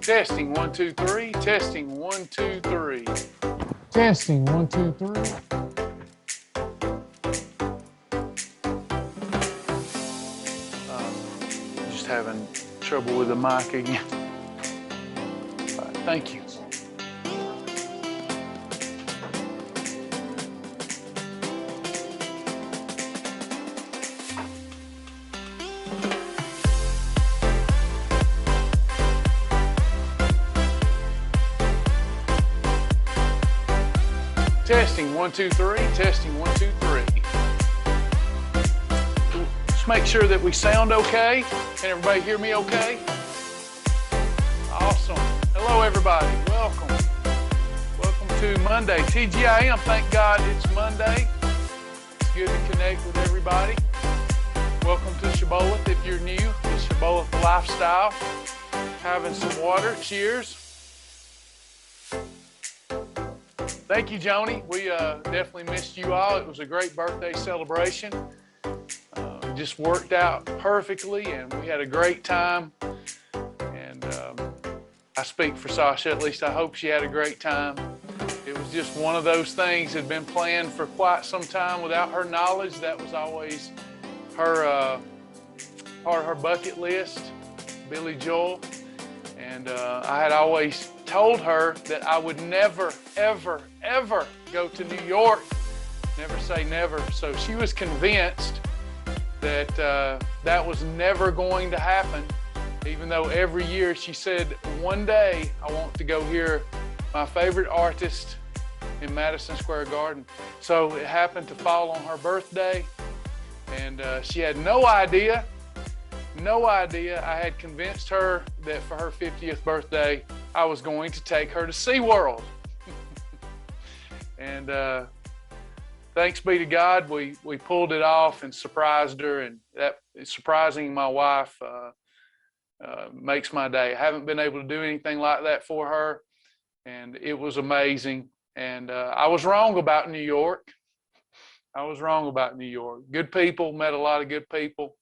Testing 1 2 3. Testing 1 2 3. Testing 1 2 3. Just having trouble with the mic again. All right, thank you. Testing 1 2 3. Testing 1 2 3. Just make sure that we sound okay. Can everybody hear me okay? Awesome. Hello, everybody. Welcome. Welcome to Monday. TGIM, thank God it's Monday. It's good to connect with everybody. Welcome to Shibboleth if you're new. The Shibboleth Lifestyle. Having some water. Cheers. Thank you, Joni. We definitely missed you all. It was a great birthday celebration. It just worked out perfectly, and we had a great time. And I speak for Sasha. At least I hope she had a great time. It was just one of those things that had been planned for quite some time without her knowledge. That was always her part of her bucket list, Billy Joel. And I had always told her that I would never, ever, ever go to New York. Never say never. So she was convinced that that was never going to happen, even though every year she said, one day I want to go hear my favorite artist in Madison Square Garden. So it happened to fall on her birthday, and she had no idea. I had convinced her that for her 50th birthday, I was going to take her to SeaWorld. And thanks be to God, we pulled it off and surprised her. And that surprising my wife makes my day. I haven't been able to do anything like that for her, and it was amazing. And I was wrong about New York. Good people, met a lot of good people.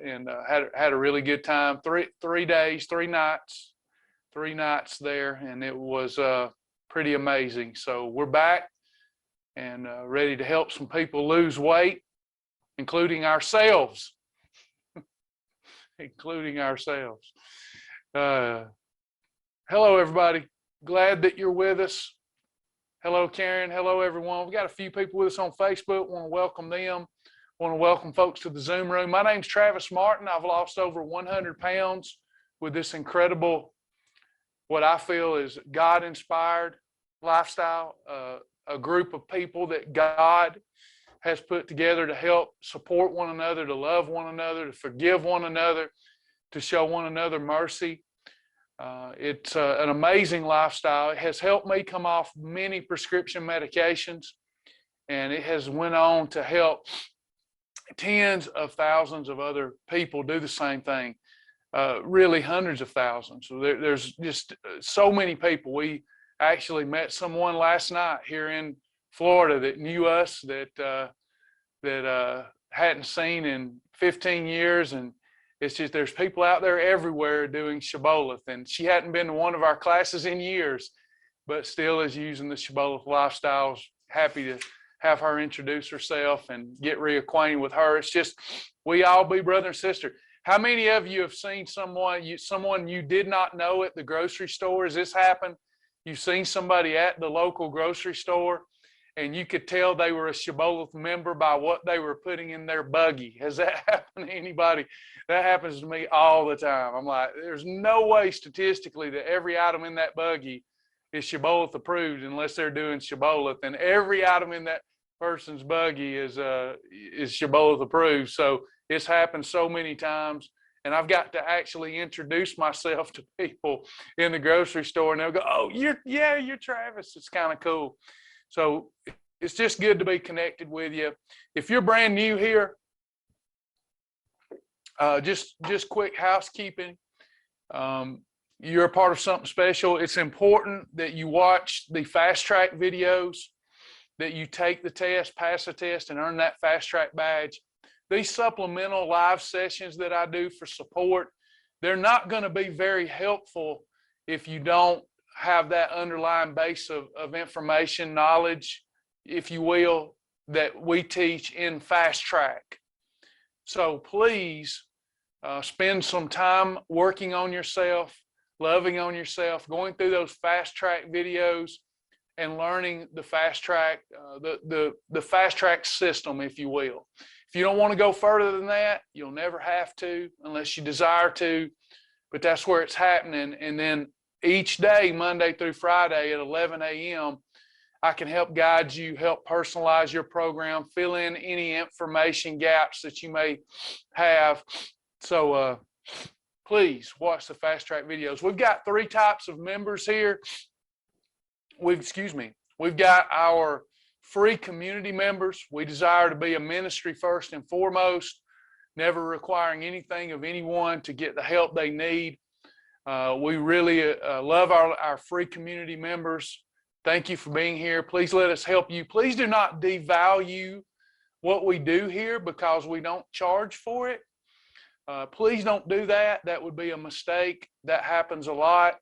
And had a really good time. Three days, 3 nights there, and it was pretty amazing. So we're back and ready to help some people lose weight, including ourselves. Hello, everybody. Glad that you're with us. Hello, Karen. Hello, everyone. We got a few people with us on Facebook. Want to welcome them. Want to welcome folks to the Zoom room. My name's Travis Martin. I've lost over 100 pounds with this incredible, what I feel is God-inspired lifestyle, a group of people that God has put together to help support one another, to love one another, to forgive one another, to show one another mercy. It's an amazing lifestyle. It has helped me come off many prescription medications, and it has went on to help tens of thousands of other people do the same thing, really hundreds of thousands. So there's just so many people. We actually met someone last night here in Florida that knew us, that hadn't seen in 15 years. And it's just, there's people out there everywhere doing Shibboleth. And she hadn't been to one of our classes in years, but still is using the Shibboleth lifestyles. Happy to have her introduce herself and get reacquainted with her. It's just, we all be brother and sister. How many of you have seen someone you did not know at the grocery store? Has this happened? You've seen somebody at the local grocery store and you could tell they were a Shibboleth member by what they were putting in their buggy. Has that happened to anybody? That happens to me all the time. I'm like, there's no way statistically that every item in that buggy is Shibboleth approved unless they're doing Shibboleth, and every item in that person's buggy is Shibboleth approved. So it's happened so many times, and I've got to actually introduce myself to people in the grocery store, and they'll go, "Oh, you're Travis." It's kind of cool. So it's just good to be connected with you. If you're brand new here, just quick housekeeping. You're a part of something special. It's important that you watch the fast track videos, that you take the test, pass the test, and earn that fast track badge. These supplemental live sessions that I do for support, they're not going to be very helpful if you don't have that underlying base of information, knowledge, if you will, that we teach in Fast Track. So please spend some time working on yourself, loving on yourself, going through those Fast Track videos and learning the Fast Track, the Fast Track system, if you will. If you don't want to go further than that, you'll never have to unless you desire to, but that's where it's happening. And then each day, Monday through Friday at 11 a.m., I can help guide you, help personalize your program, fill in any information gaps that you may have. So please watch the Fast Track videos. We've got 3 types of members here. We've got our free community members. We desire to be a ministry first and foremost, never requiring anything of anyone to get the help they need. We really love our free community members. Thank you for being here. Please let us help you. Please do not devalue what we do here because we don't charge for it. Please don't do that. That would be a mistake. That happens a lot.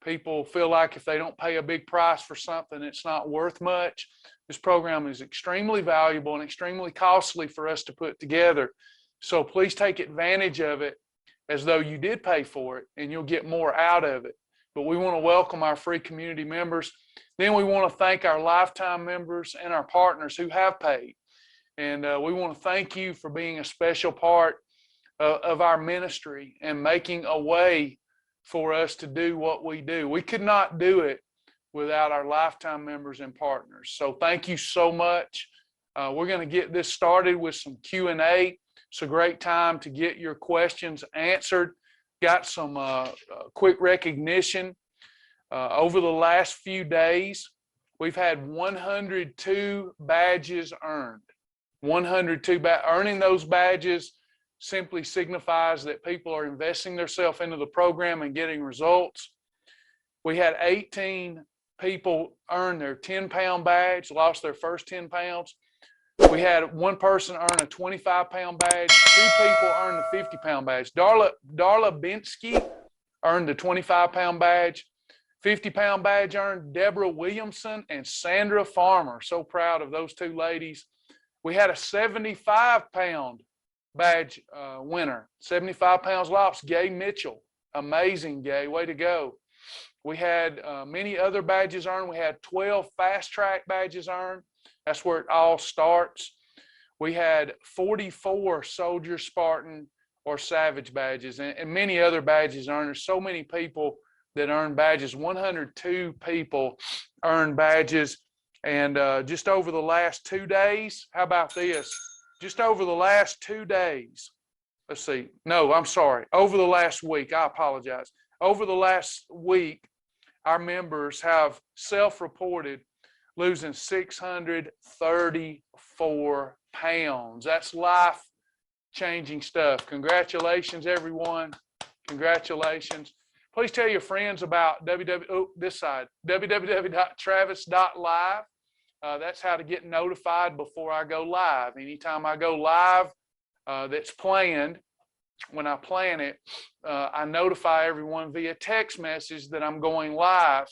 People feel like if they don't pay a big price for something, it's not worth much. This program is extremely valuable and extremely costly for us to put together. So please take advantage of it as though you did pay for it, and you'll get more out of it. But we want to welcome our free community members. Then we want to thank our lifetime members and our partners who have paid. And we want to thank you for being a special part of our ministry and making a way for us to do what we do. We could not do it without our lifetime members and partners. So thank you so much. We're going to get this started with some Q&A. It's a great time to get your questions answered. Got some quick recognition. Over the last few days, we've had 102 badges earned. 102 earning those badges simply signifies that people are investing themselves into the program and getting results. We had 18 people earn their 10-pound badge, lost their first 10 pounds. We had one person earn a 25-pound badge. 2 people earned the 50-pound badge. Darla Binsky earned the 25-pound badge. 50-pound badge earned Deborah Williamson and Sandra Farmer. So proud of those 2 ladies. We had a 75-pound badge winner. 75 pounds lost, Gay Mitchell. Amazing, Gay. Way to go. We had many other badges earned. We had 12 Fast Track badges earned. That's where it all starts. We had 44 Soldier, Spartan, or Savage badges, and many other badges earned. There's so many people that earn badges. 102 people earned badges. And just over the last 2 days, how about this? Just over the last 2 days, let's see. No, I'm sorry. Over the last week, I apologize. Over the last week, our members have self-reported losing 634 pounds. That's life-changing stuff. Congratulations, everyone. Congratulations. Please tell your friends about www.travis.live. That's how to get notified before I go live. Anytime I go live that's planned, when I plan it, I notify everyone via text message that I'm going live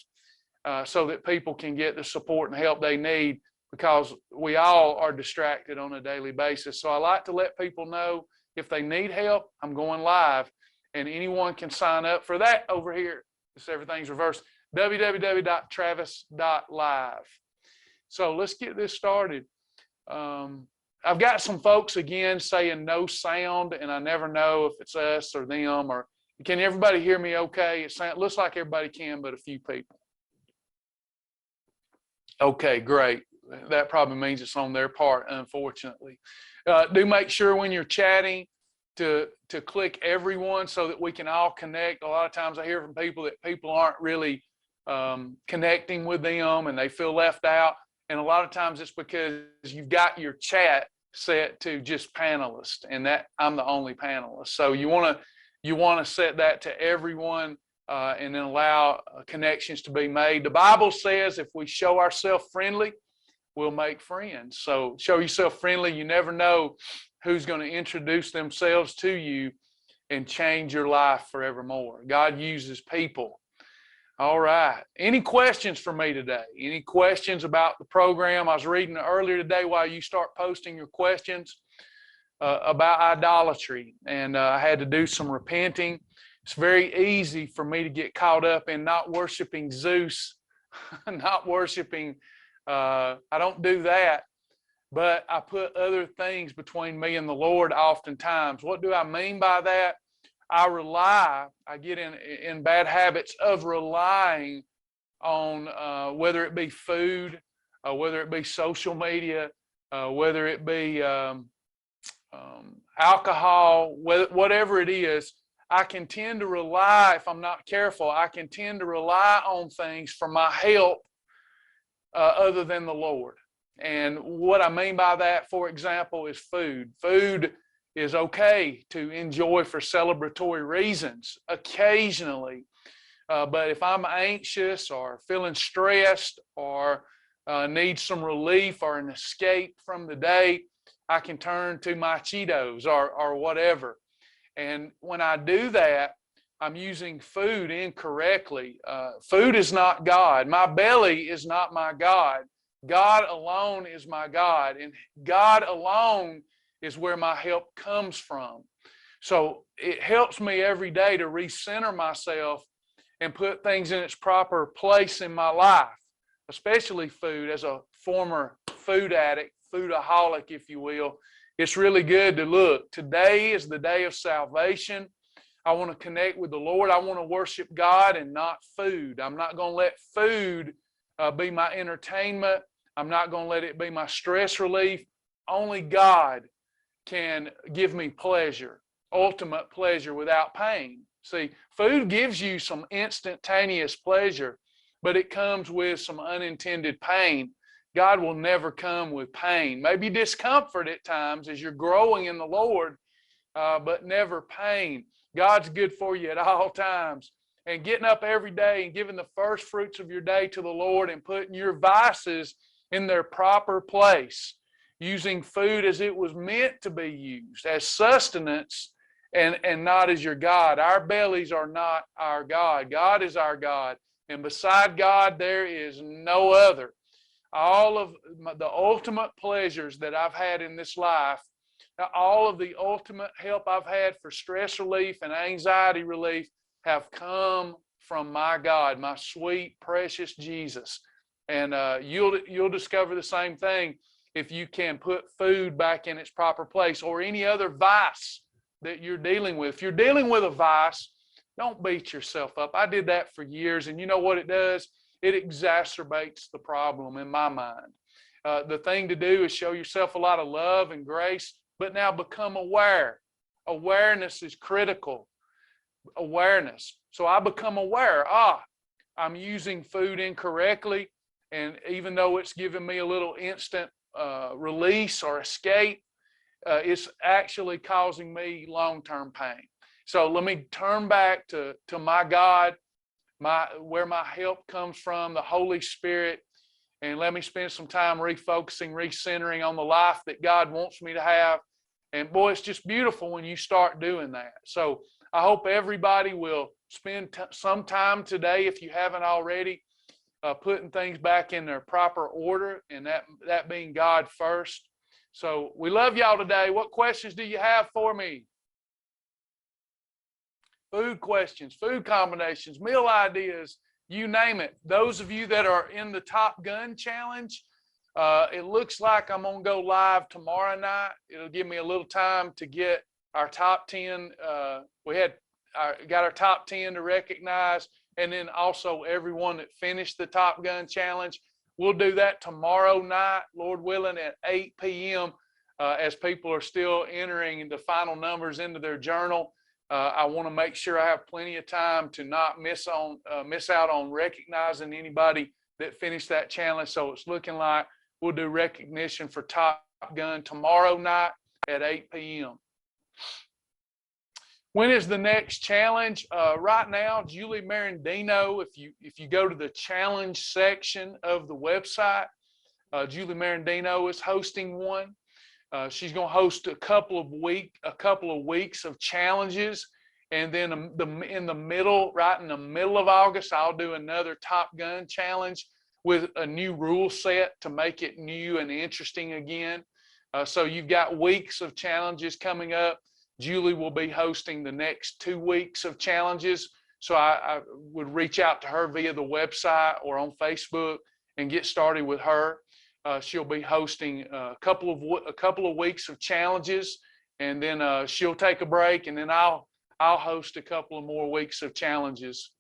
so that people can get the support and help they need, because we all are distracted on a daily basis. So I like to let people know if they need help, I'm going live, and anyone can sign up for that over here. Everything's reversed. www.travis.live. So let's get this started. I've got some folks again saying no sound, and I never know if it's us or them. Or can everybody hear me okay? It looks like everybody can, but a few people. Okay, great. That probably means it's on their part, unfortunately. Do make sure when you're chatting to click everyone so that we can all connect. A lot of times I hear from people that people aren't really connecting with them and they feel left out. And a lot of times it's because you've got your chat set to just panelists, and that I'm the only panelist. So you want to set that to everyone and then allow connections to be made. The Bible says if we show ourselves friendly, we'll make friends. So show yourself friendly. You never know who's going to introduce themselves to you and change your life forevermore. God uses people. All right. Any questions for me today? Any questions about the program? I was reading earlier today while you start posting your questions about idolatry, and I had to do some repenting. It's very easy for me to get caught up in not worshiping Zeus, not worshiping, I don't do that, but I put other things between me and the Lord oftentimes. What do I mean by that? I get in bad habits of relying on whether it be food, whether it be social media, whether it be alcohol, whatever it is. I can tend to rely, if I'm not careful, I can tend to rely on things for my help other than the Lord. And what I mean by that, for example, is food. Food is okay to enjoy for celebratory reasons occasionally. But if I'm anxious or feeling stressed or need some relief or an escape from the day, I can turn to my Cheetos or whatever. And when I do that, I'm using food incorrectly. Food is not God. My belly is not my God. God alone is my God. And God alone is where my help comes from. So it helps me every day to recenter myself and put things in its proper place in my life, especially food. As a former food addict, foodaholic, if you will, it's really good to look. Today is the day of salvation. I want to connect with the Lord. I want to worship God and not food. I'm not going to let food be my entertainment. I'm not going to let it be my stress relief. Only God can give me pleasure, ultimate pleasure without pain. See, food gives you some instantaneous pleasure, but it comes with some unintended pain. God will never come with pain. Maybe discomfort at times as you're growing in the Lord, but never pain. God's good for you at all times. And getting up every day and giving the first fruits of your day to the Lord and putting your vices in their proper place, using food as it was meant to be used, as sustenance and not as your God. Our bellies are not our God. God is our God. And beside God, there is no other. All of the ultimate pleasures that I've had in this life, all of the ultimate help I've had for stress relief and anxiety relief have come from my God, my sweet, precious Jesus. And you'll discover the same thing if you can put food back in its proper place, or any other vice that you're dealing with. If you're dealing with a vice, don't beat yourself up. I did that for years, and you know what it does? It exacerbates the problem in my mind. The thing to do is show yourself a lot of love and grace, but now become aware. Awareness is critical. Awareness. So I become aware, I'm using food incorrectly, and even though it's giving me a little instant release or escape, it's actually causing me long-term pain. So let me turn back to my God, where my help comes from, the Holy Spirit, and let me spend some time refocusing, recentering on the life that God wants me to have. And boy, it's just beautiful when you start doing that. So I hope everybody will spend some time today, if you haven't already, putting things back in their proper order, and that being God first. So we love y'all today. What questions do you have for me? Food questions, food combinations, meal ideas, you name it. Those of you that are in the Top Gun Challenge, it looks like I'm going to go live tomorrow night. It'll give me a little time to get our top 10. We got our top 10 to recognize, and then also everyone that finished the Top Gun Challenge. We'll do that tomorrow night, Lord willing, at 8 p.m. As people are still entering the final numbers into their journal. I want to make sure I have plenty of time to not miss out on recognizing anybody that finished that challenge. So it's looking like we'll do recognition for Top Gun tomorrow night at 8 p.m. When is the next challenge? Right now, Julie Marandino, if you go to the challenge section of the website, Julie Marandino is hosting one. She's going to host a couple of weeks of challenges, And then in the middle, right in the middle of August, I'll do another Top Gun challenge with a new rule set to make it new and interesting again. So you've got weeks of challenges coming up. Julie will be hosting the next 2 weeks of challenges. So I would reach out to her via the website or on Facebook and get started with her. She'll be hosting a couple of weeks of challenges, and then she'll take a break, and then I'll host a couple of more weeks of challenges.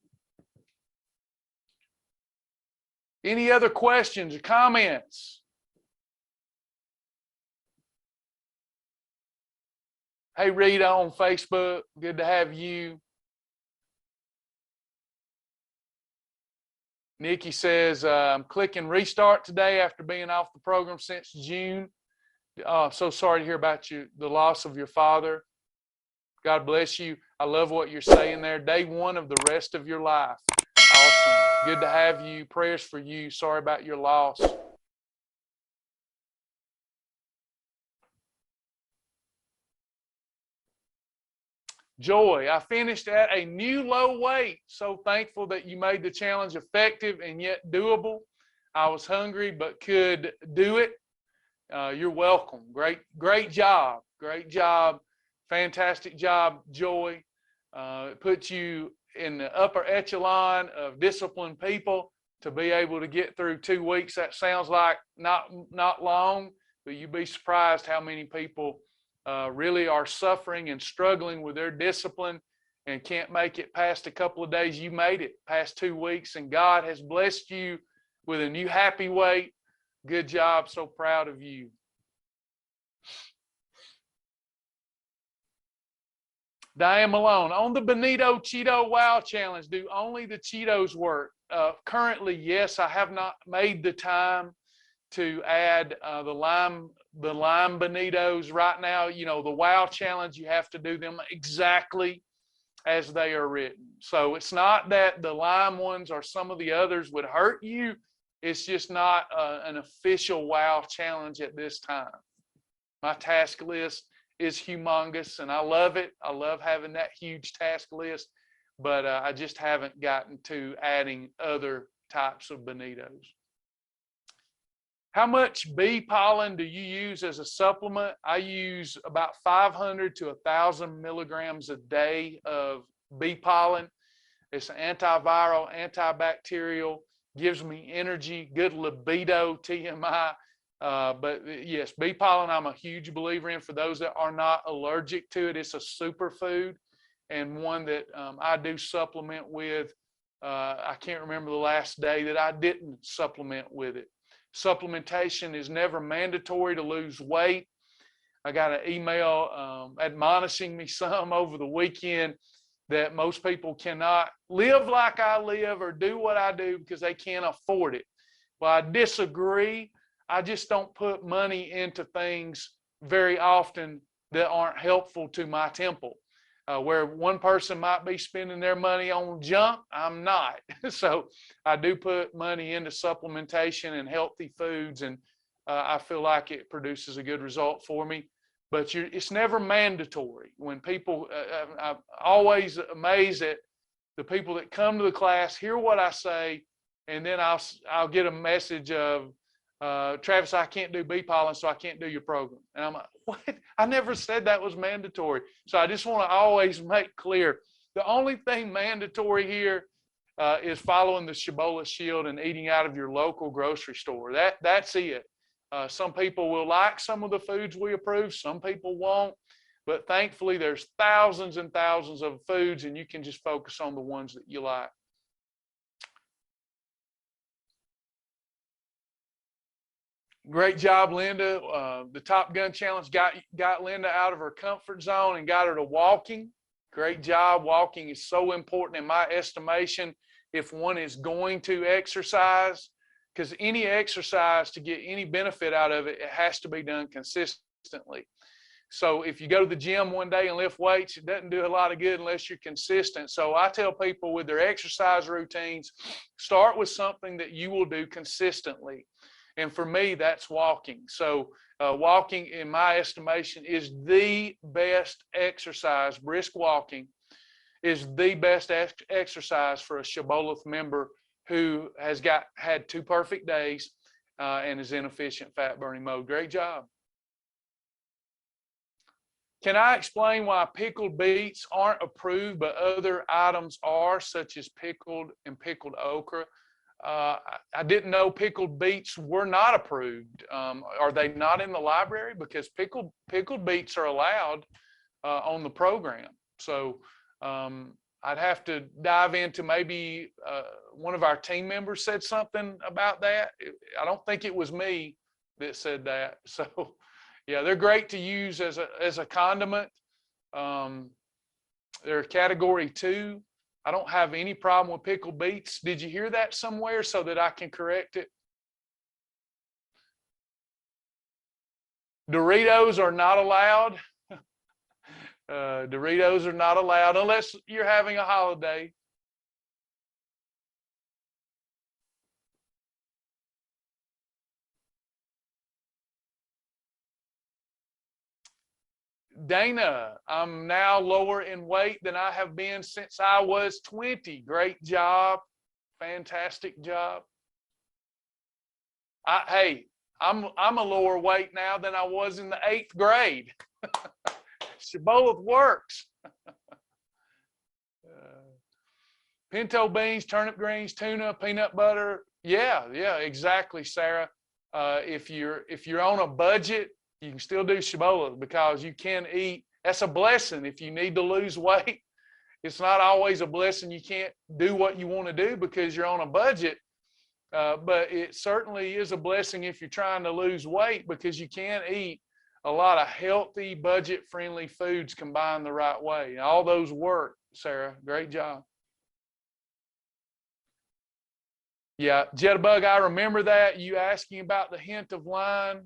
Any other questions or comments? Hey, Rita on Facebook, good to have you. Nikki says, I'm clicking restart today after being off the program since June. So sorry to hear about the loss of your father. God bless you. I love what you're saying there. Day one of the rest of your life. Awesome. Good to have you. Prayers for you. Sorry about your loss. Joy, I finished at a new low weight. So thankful that you made the challenge effective and yet doable. I was hungry but could do it. You're welcome. Great job. Great job. Fantastic job, Joy. It puts you in the upper echelon of disciplined people to be able to get through 2 weeks. That sounds like not long, but you'd be surprised how many people really are suffering and struggling with their discipline and can't make it past a couple of days. You made it past 2 weeks, and God has blessed you with a new happy weight. Good job. So proud of you. Diane Malone, on the Bonito Cheeto Wow Challenge, do only the Cheetos work? Currently, yes. I have not made the time to add the lime Bonitos right now. You know, the Wow Challenge, you have to do them exactly as they are written. So it's not that the lime ones or some of the others would hurt you. It's just not an official Wow Challenge at this time. My task list is humongous, and I love it. I love having that huge task list, but I just haven't gotten to adding other types of Bonitos. How much bee pollen do you use as a supplement? I use about 500 to 1,000 milligrams a day of bee pollen. It's an antiviral, antibacterial, gives me energy, good libido, TMI. But yes, bee pollen I'm a huge believer in. For those that are not allergic to it, it's a superfood and one that I do supplement with. I can't remember the last day that I didn't supplement with it. Supplementation is never mandatory to lose weight. I got an email admonishing me some over the weekend that most people cannot live like I live or do what I do because they can't afford it. Well, I disagree. I just don't put money into things very often that aren't helpful to my temple. Where one person might be spending their money on junk, I'm not. So I do put money into supplementation and healthy foods, and I feel like it produces a good result for me. But it's never mandatory. When people, I'm always amazed at the people that come to the class, hear what I say, and then I'll get a message of, Travis, I can't do bee pollen, so I can't do your program. And I'm like, what? I never said that was mandatory. So I just want to always make clear, the only thing mandatory here is following the Shibboleth Shield and eating out of your local grocery store. That's it. Some people will like some of the foods we approve, some people won't. But thankfully, there's thousands and thousands of foods, and you can just focus on the ones that you like. Great job, Linda. The Top Gun Challenge got Linda out of her comfort zone and got her to walking. Great job. Walking is so important in my estimation if one is going to exercise, because any exercise, to get any benefit out of it, it has to be done consistently. So if you go to the gym one day and lift weights, it doesn't do a lot of good unless you're consistent. So I tell people with their exercise routines, start with something that you will do consistently. And for me, that's walking. So walking, in my estimation, is the best exercise, brisk walking, is the best exercise for a Shibboleth member who has had 2 perfect days and is in efficient fat burning mode. Great job. Can I explain why pickled beets aren't approved, but other items are, such as pickled and pickled okra? I didn't know pickled beets were not approved. Are they not in the library? Because pickled beets are allowed on the program. So I'd have to dive into maybe one of our team members said something about that. I don't think it was me that said that. So yeah, they're great to use as a condiment. They're category 2. I don't have any problem with pickled beets. Did you hear that somewhere so that I can correct it? Doritos are not allowed. Doritos are not allowed unless you're having a holiday. Dana, I'm now lower in weight than I have been since I was 20. Great job. Fantastic job. Hey, I'm a lower weight now than I was in the 8th grade. Shibboleth works. Pinto beans, turnip greens, tuna, peanut butter. Yeah, exactly, Sarah. If you're on a budget, you can still do Shibboleth because you can eat. That's a blessing if you need to lose weight. It's not always a blessing you can't do what you want to do because you're on a budget. But it certainly is a blessing if you're trying to lose weight because you can eat a lot of healthy, budget-friendly foods combined the right way. All those work, Sarah. Great job. Yeah, Jitterbug, I remember that. You asking about the hint of line.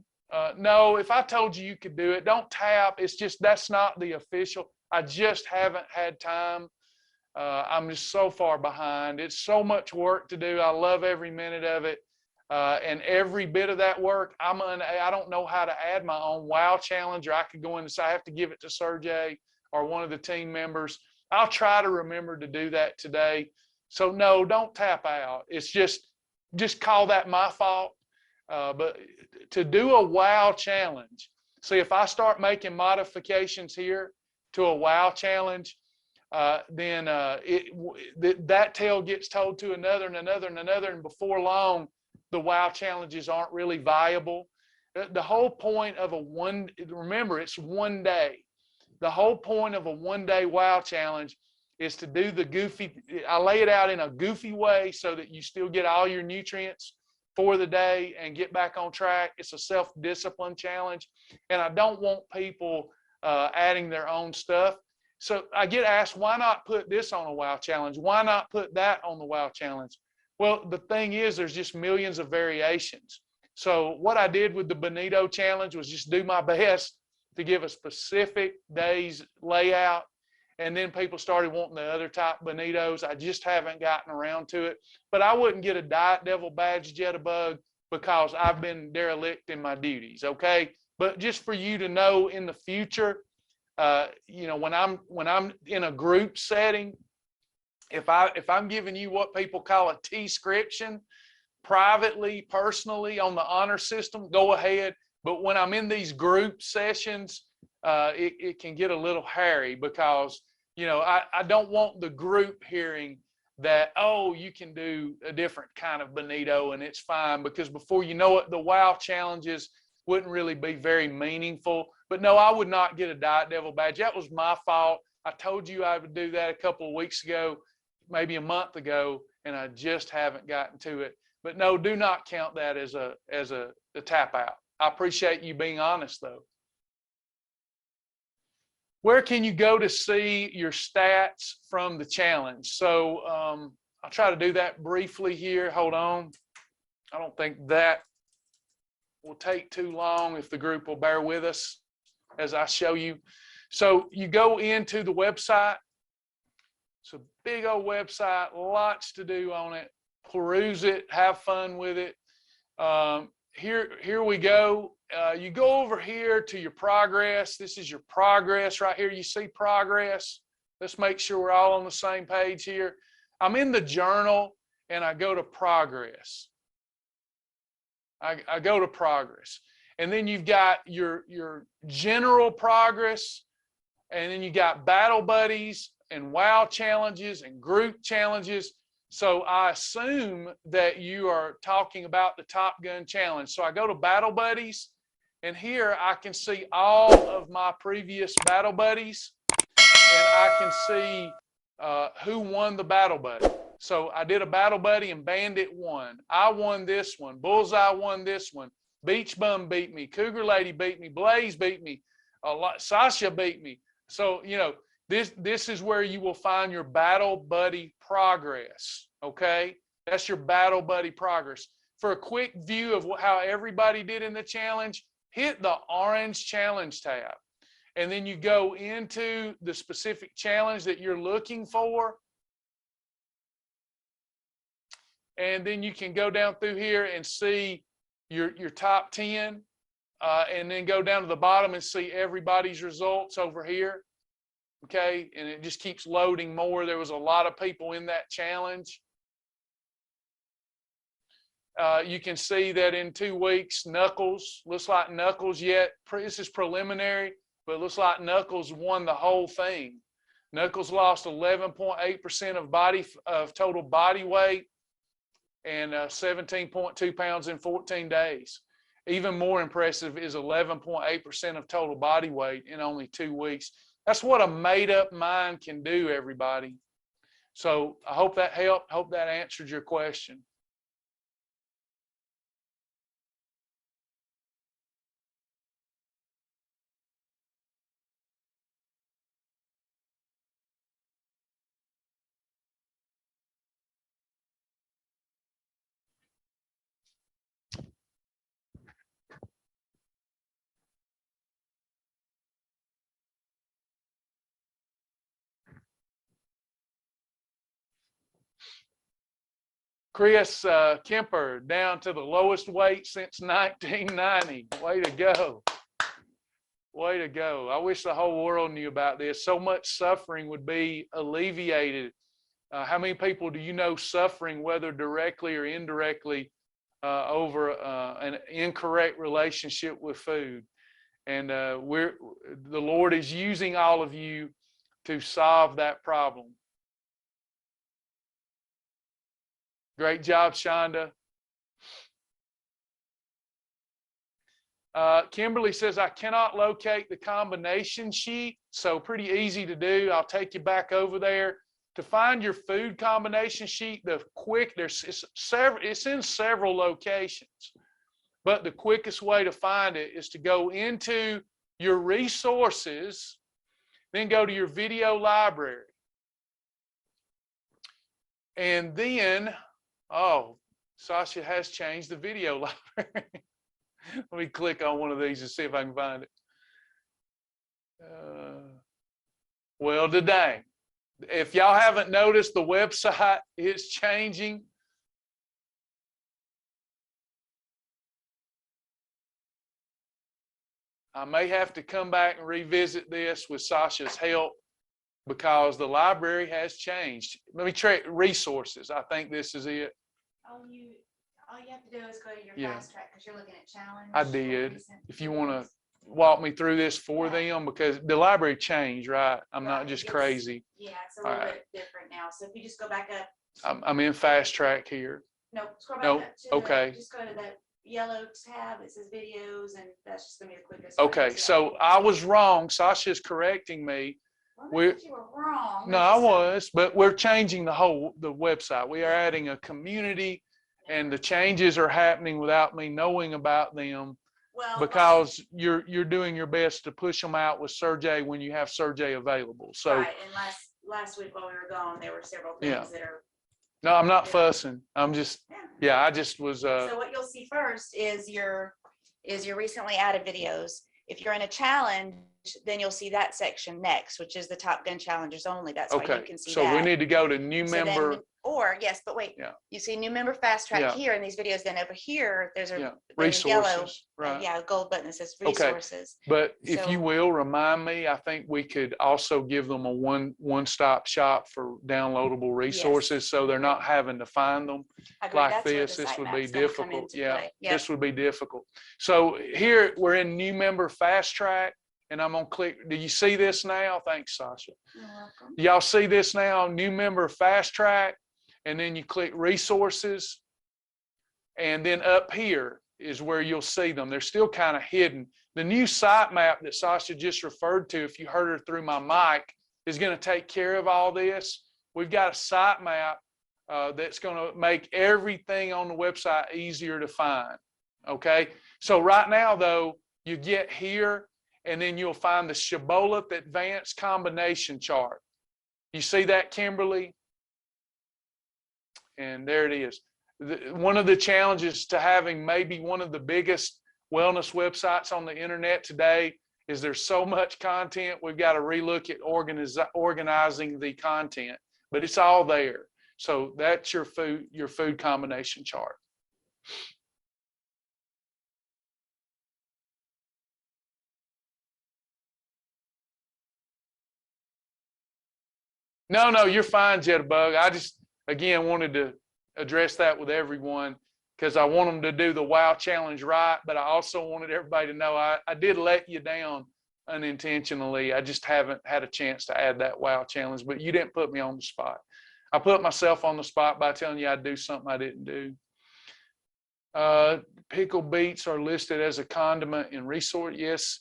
No, if I told you could do it, don't tap. It's just that's not the official. I just haven't had time. I'm just so far behind. It's so much work to do. I love every minute of it. And every bit of that work, I don't know how to add my own wow challenge, or I could go in and say I have to give it to Sergey or one of the team members. I'll try to remember to do that today. So no, don't tap out. It's just call that my fault. But to do a wow challenge, see if I start making modifications here to a wow challenge, then that tale gets told to another and another and another, and before long, the wow challenges aren't really viable. The whole point of remember, it's one day. The whole point of a one-day wow challenge is to do the goofy. I lay it out in a goofy way so that you still get all your nutrients for the day and get back on track. It's a self-discipline challenge, and I don't want people adding their own stuff. So I get asked, why not put this on a wow challenge? Why not put that on the wow challenge? Well, the thing is, there's just millions of variations. So what I did with the bonito challenge was just do my best to give a specific day's layout. And then people started wanting the other type bonitos. I just haven't gotten around to it. But I wouldn't get a Diet Devil badge, Jitterbug, because I've been derelict in my duties, okay? But just for you to know in the future, when I'm in a group setting, if I'm giving you what people call a T-scription, privately, personally, on the honor system, go ahead. But when I'm in these group sessions, it can get a little hairy because, I don't want the group hearing that, oh, you can do a different kind of bonito and it's fine, because before you know it, the wow challenges wouldn't really be very meaningful. But no, I would not get a Diet Devil badge. That was my fault. I told you I would do that a couple of weeks ago, maybe a month ago, and I just haven't gotten to it. But no, do not count that as a tap out. I appreciate you being honest, though. Where can you go to see your stats from the challenge? So I'll try to do that briefly here. Hold on. I don't think that will take too long if the group will bear with us as I show you. So you go into the website. It's a big old website, lots to do on it. Peruse it, have fun with it. Here we go. You go over here to your progress. This is your progress right here. You see progress. Let's make sure we're all on the same page here. I'm in the journal and I go to progress. I go to progress. And then you've got your general progress, and then you got battle buddies and wow challenges and group challenges. So I assume that you are talking about the Top Gun challenge. So I go to battle buddies, and here I can see all of my previous battle buddies, and I can see who won the battle buddy. So I did a battle buddy and Bandit won. I won this one. Bullseye won this one. Beach Bum beat me. Cougar Lady beat me. Blaze beat me. Sasha beat me. So, you know, this is where you will find your battle buddy progress, okay? That's your battle buddy progress. For a quick view of how everybody did in the challenge, hit the orange challenge tab. And then you go into the specific challenge that you're looking for. And then you can go down through here and see your top 10, and then go down to the bottom and see everybody's results over here. Okay, and it just keeps loading more. There was a lot of people in that challenge. You can see that in 2 weeks, Knuckles, looks like Knuckles this is preliminary, but it looks like Knuckles won the whole thing. Knuckles lost 11.8% of total body weight and 17.2 pounds in 14 days. Even more impressive is 11.8% of total body weight in only 2 weeks. That's what a made-up mind can do, everybody. So I hope that helped. Hope that answered your question. Chris Kemper, down to the lowest weight since 1990. Way to go. Way to go. I wish the whole world knew about this. So much suffering would be alleviated. How many people do you know suffering, whether directly or indirectly, over an incorrect relationship with food? And the Lord is using all of you to solve that problem. Great job, Shonda. Kimberly says, I cannot locate the combination sheet. So pretty easy to do. I'll take you back over there. To find your food combination sheet, it's in several locations. But the quickest way to find it is to go into your resources, then go to your video library. And then, oh, Sasha has changed the video library. Let me click on one of these and see if I can find it. Well, today, if y'all haven't noticed, the website is changing. I may have to come back and revisit this with Sasha's help because the library has changed. Let me try resources. I think this is it. All you have to do is go to your fast track because you're looking at challenge. I did. If you want to walk me through this for them, because the library changed, right? I'm not just crazy. Yeah, it's a little bit different now. So if you just go back up. I'm in fast track here. No, scroll back up to okay. Just go to that yellow tab that says videos, and that's just going to be the quickest. Okay, so I was wrong. Sasha's correcting me. Well, you were wrong. No, I was, but we're changing the website. We are adding a community, and the changes are happening without me knowing about them. Well, because you're doing your best to push them out with Sergey when you have Sergey available. So right, and last week while we were gone, there were several things that are. No, I'm not fussing. I'm just I just was. So what you'll see first is your recently added videos. If you're in a challenge, then you'll see that section next, which is the Top Gun challengers only. That's why you can see so that. we need to go to new So member. then, or yes, but wait, you see new member fast track here in these videos. Then over here, there's a yellow, gold button that says resources. But if you will remind me, I think we could also give them a one-stop shop for downloadable resources, so they're not having to find them like this. This would be difficult. This would be difficult. So here we're in new member fast track. And I'm gonna click. Do you see this now? Thanks, Sasha. You're welcome. Y'all see this now? New member fast track, and then you click resources, and then up here is where you'll see them. They're still kind of hidden. The new sitemap that Sasha just referred to, if you heard her through my mic, is going to take care of all this. We've got a sitemap that's going to make everything on the website easier to find. Okay. So right now, though, you get here. And then you'll find the Shibboleth Advanced Combination Chart. You see that, Kimberly? And there it is. One of the challenges to having maybe one of the biggest wellness websites on the internet today is there's so much content. We've got to relook at organizing the content, but it's all there. So that's your food combination chart. No, you're fine, Jitterbug. I just, again, wanted to address that with everyone because I want them to do the WOW challenge right, but I also wanted everybody to know I did let you down unintentionally. I just haven't had a chance to add that WOW challenge, but you didn't put me on the spot. I put myself on the spot by telling you I'd do something I didn't do. Pickled beets are listed as a condiment in resource. Yes.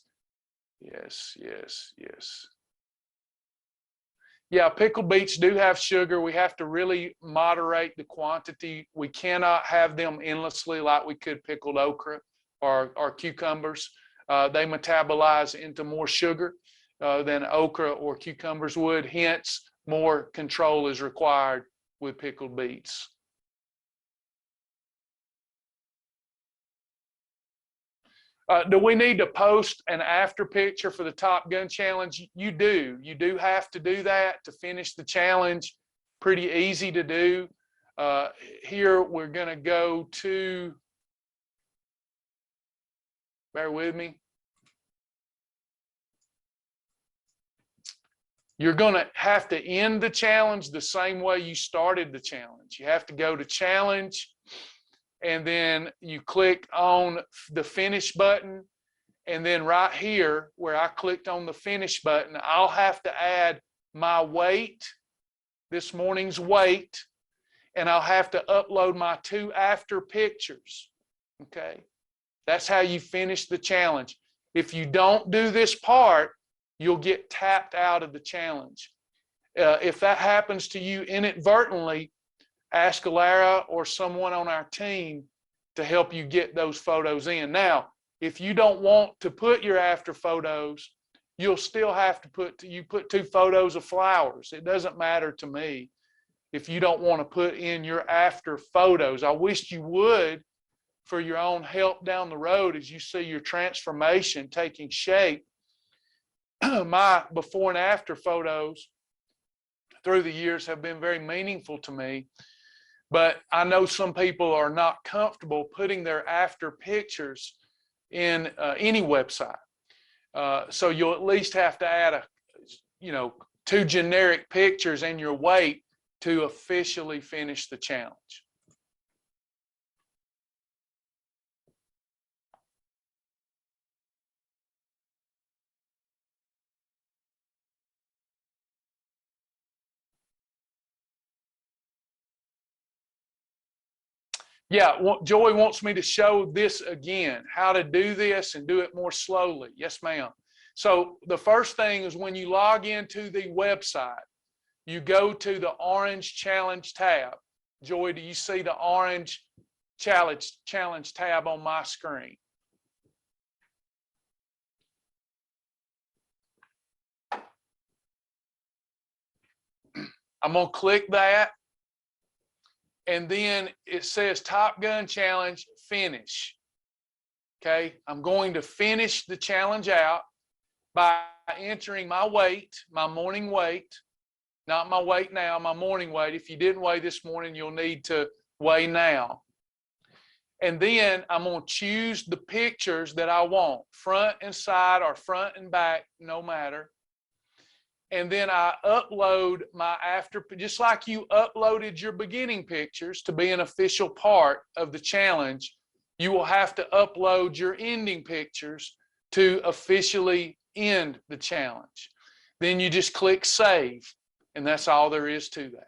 Yeah, pickled beets do have sugar. We have to really moderate the quantity. We cannot have them endlessly like we could pickled okra or cucumbers. They metabolize into more sugar than okra or cucumbers would. Hence, more control is required with pickled beets. Do we need to post an after picture for the Top Gun challenge? You do. You do have to do that to finish the challenge. Pretty easy to do. Here we're going to go to, bear with me. You're going to have to end the challenge the same way you started the challenge. You have to go to challenge, and then you click on the finish button. And then right here where I clicked on the finish button, I'll have to add my weight, this morning's weight, and I'll have to upload my 2 after pictures. Okay. That's how you finish the challenge. If you don't do this part, you'll get tapped out of the challenge. If that happens to you inadvertently, ask Alara or someone on our team to help you get those photos in. Now, if you don't want to put your after photos, you'll still have to put 2 photos of flowers. It doesn't matter to me if you don't want to put in your after photos. I wish you would for your own help down the road as you see your transformation taking shape. My before and after photos through the years have been very meaningful to me. But I know some people are not comfortable putting their after pictures in any website. So you'll at least have to add 2 generic pictures and your weight to officially finish the challenge. Yeah, Joy wants me to show this again, how to do this and do it more slowly. Yes, ma'am. So the first thing is when you log into the website, you go to the orange challenge tab. Joy, do you see the orange challenge tab on my screen? I'm going to click that. And then it says Top Gun Challenge finish. Okay, I'm going to finish the challenge out. by entering my weight, my morning weight, not my weight now, my morning weight. If you didn't weigh this morning, you'll need to weigh now. And then I'm going to choose the pictures that I want, front and side or front and back, no matter. And then I upload my after, just like you uploaded your beginning pictures to be an official part of the challenge, you will have to upload your ending pictures to officially end the challenge. Then you just click save, and that's all there is to that.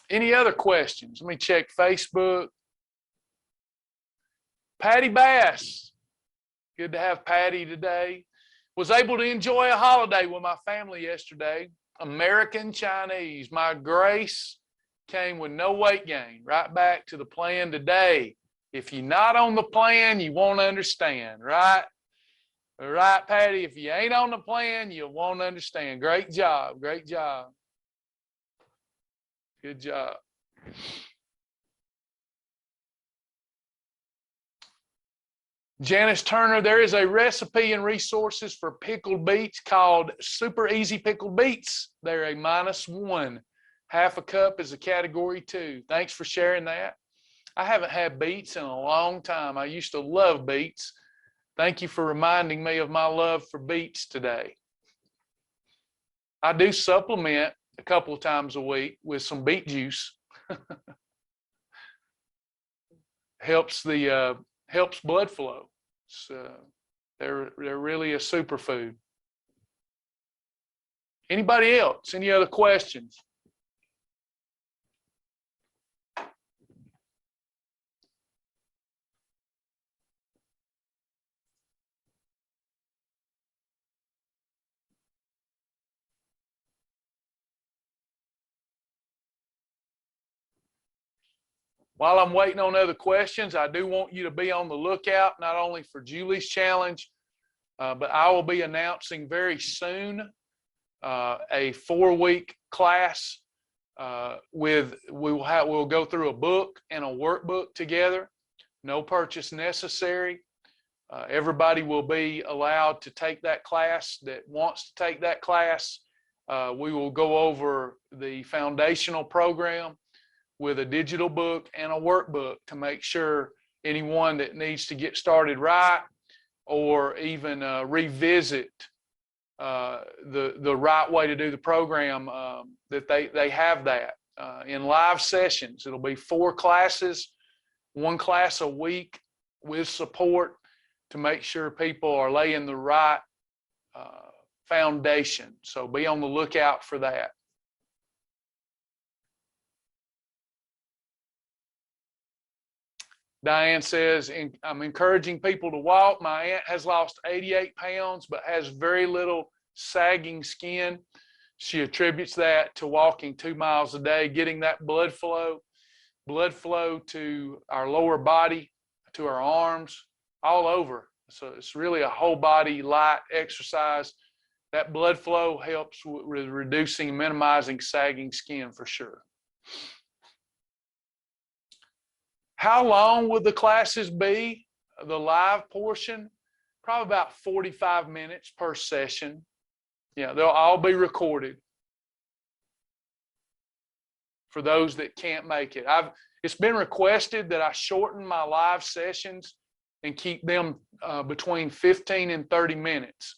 Any other questions? Let me check Facebook. Patty Bass. Good to have Patty today. Was able to enjoy a holiday with my family yesterday. American Chinese. My grace came with no weight gain. Right back to the plan today. If you're not on the plan, you won't understand, right? All right, Patty, if you ain't on the plan, you won't understand. Great job. Great job. Good job. Janice Turner, there is a recipe and resources for pickled beets called Super Easy Pickled Beets. They're a -1. Half a cup is a category 2. Thanks for sharing that. I haven't had beets in a long time. I used to love beets. Thank you for reminding me of my love for beets today. I do supplement a couple of times a week with some beet juice. Helps blood flow. So they're really a superfood. Anybody else? Any other questions? While I'm waiting on other questions, I do want you to be on the lookout, not only for Julie's challenge, but I will be announcing very soon a 4-week class we'll go through a book and a workbook together. No purchase necessary. Everybody will be allowed to take that class that wants to take that class. We will go over the foundational program with a digital book and a workbook to make sure anyone that needs to get started right or even revisit the right way to do the program, that they have that in live sessions. It'll be 4 classes, 1 class a week with support to make sure people are laying the right foundation. So be on the lookout for that. Diane says, I'm encouraging people to walk. My aunt has lost 88 pounds, but has very little sagging skin. She attributes that to walking 2 miles a day, getting that blood flow to our lower body, to our arms, all over. So it's really a whole body light exercise. That blood flow helps with reducing and minimizing sagging skin for sure. How long will the classes be? The live portion? Probably about 45 minutes per session. Yeah, they'll all be recorded for those that can't make it. It's been requested that I shorten my live sessions and keep them between 15 and 30 minutes.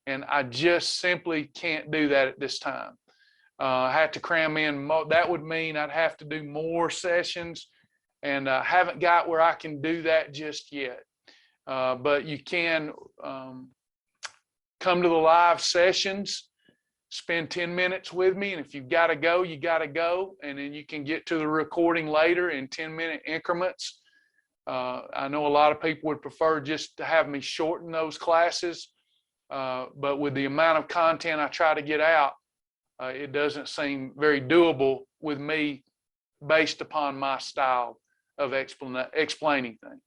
And I just simply can't do that at this time. I have to cram in more. That would mean I'd have to do more sessions. And I haven't got where I can do that just yet. But you can come to the live sessions, spend 10 minutes with me, and if you've got to go, you got to go. And then you can get to the recording later in 10-minute increments. I know a lot of people would prefer just to have me shorten those classes. But with the amount of content I try to get out, it doesn't seem very doable with me based upon my style of explaining things.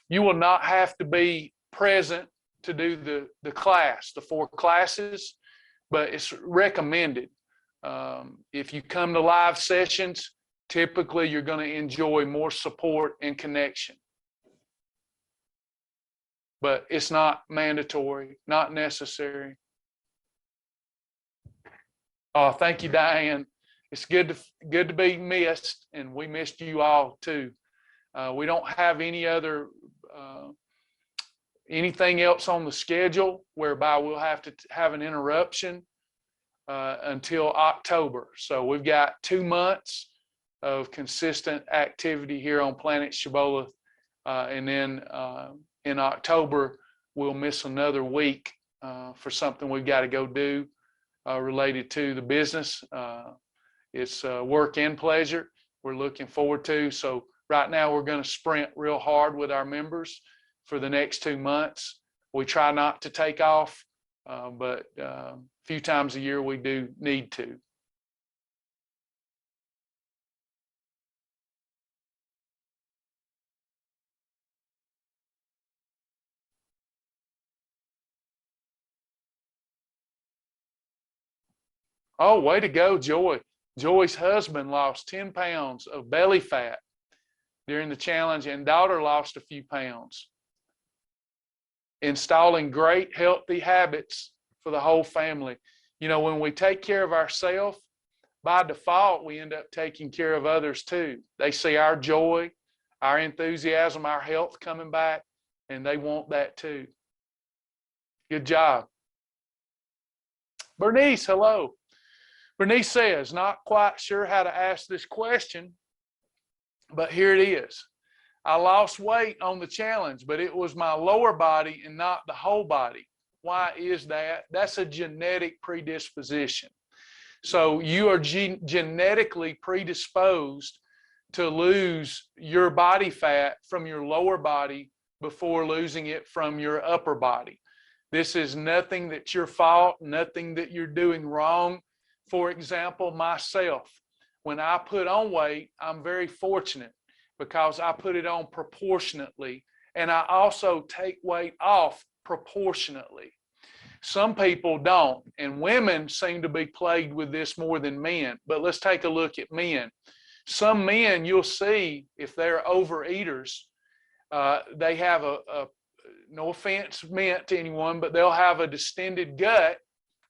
You will not have to be present to do the class, the 4 classes, but it's recommended. If you come to live sessions, typically you're going to enjoy more support and connection. But it's not mandatory, not necessary. Oh, thank you, Diane. It's good to be missed, and we missed you all too. We don't have any other anything else on the schedule whereby we'll have to have an interruption until October. So we've got 2 months of consistent activity here on Planet Shibboleth, and then in October we'll miss another week for something we've got to go do related to the business. It's work and pleasure we're looking forward to. So right now we're going to sprint real hard with our members for the next 2 months. We try not to take off, but a few times a year we do need to. Oh, way to go, Joy. Joy's husband lost 10 pounds of belly fat during the challenge, and daughter lost a few pounds. Installing great healthy habits for the whole family. You know, when we take care of ourselves, by default, we end up taking care of others too. They see our joy, our enthusiasm, our health coming back, and they want that too. Good job. Bernice, hello. Bernice says, not quite sure how to ask this question, but here it is. I lost weight on the challenge, but it was my lower body and not the whole body. Why is that? That's a genetic predisposition. So you are genetically predisposed to lose your body fat from your lower body before losing it from your upper body. This is nothing that's your fault, nothing that you're doing wrong. For example, myself, when I put on weight, I'm very fortunate because I put it on proportionately, and I also take weight off proportionately. Some people don't, and women seem to be plagued with this more than men. But let's take a look at men. Some men, you'll see, if they're overeaters, they have no offense meant to anyone, but they'll have a distended gut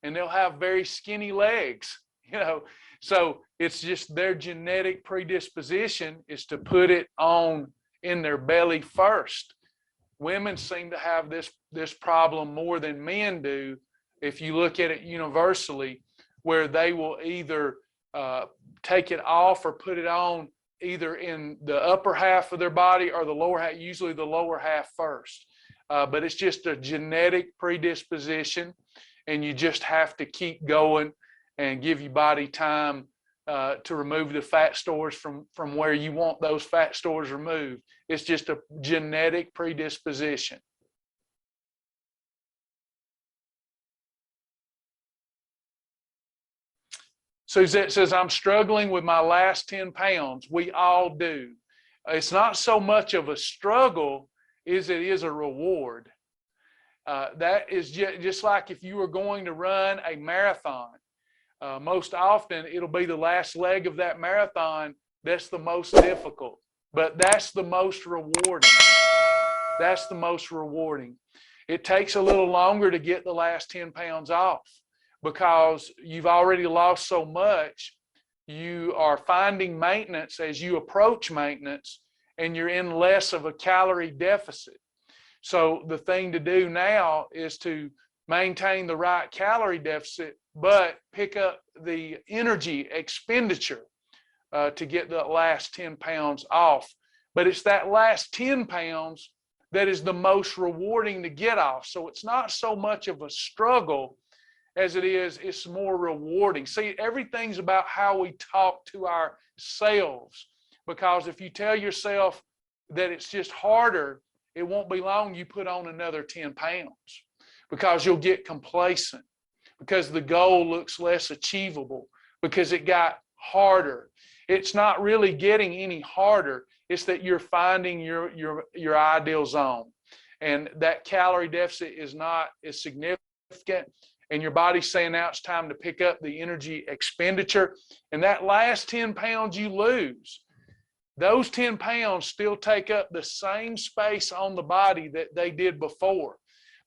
and they'll have very skinny legs, you know. So it's just their genetic predisposition is to put it on in their belly first. Women seem to have this problem more than men do, if you look at it universally, where they will either take it off or put it on either in the upper half of their body or the lower half, usually the lower half first. But it's just a genetic predisposition, and you just have to keep going and give your body time to remove the fat stores from where you want those fat stores removed. It's just a genetic predisposition. Suzette says, I'm struggling with my last 10 pounds. We all do. It's not so much of a struggle as it is a reward. That is just like if you were going to run a marathon. Most often, it'll be the last leg of that marathon that's the most difficult, but that's the most rewarding. That's the most rewarding. It takes a little longer to get the last 10 pounds off because you've already lost so much. You are finding maintenance as you approach maintenance, and you're in less of a calorie deficit. So the thing to do now is to maintain the right calorie deficit, but pick up the energy expenditure to get the last 10 pounds off. But it's that last 10 pounds that is the most rewarding to get off. So it's not so much of a struggle as it's more rewarding. See, everything's about how we talk to ourselves, because if you tell yourself that it's just harder, it won't be long you put on another 10 pounds because you'll get complacent, because the goal looks less achievable, because it got harder. It's not really getting any harder. It's that you're finding your ideal zone. and that calorie deficit is not as significant, and your body's saying now it's time to pick up the energy expenditure. And that last 10 pounds you lose, those 10 pounds still take up the same space on the body that they did before.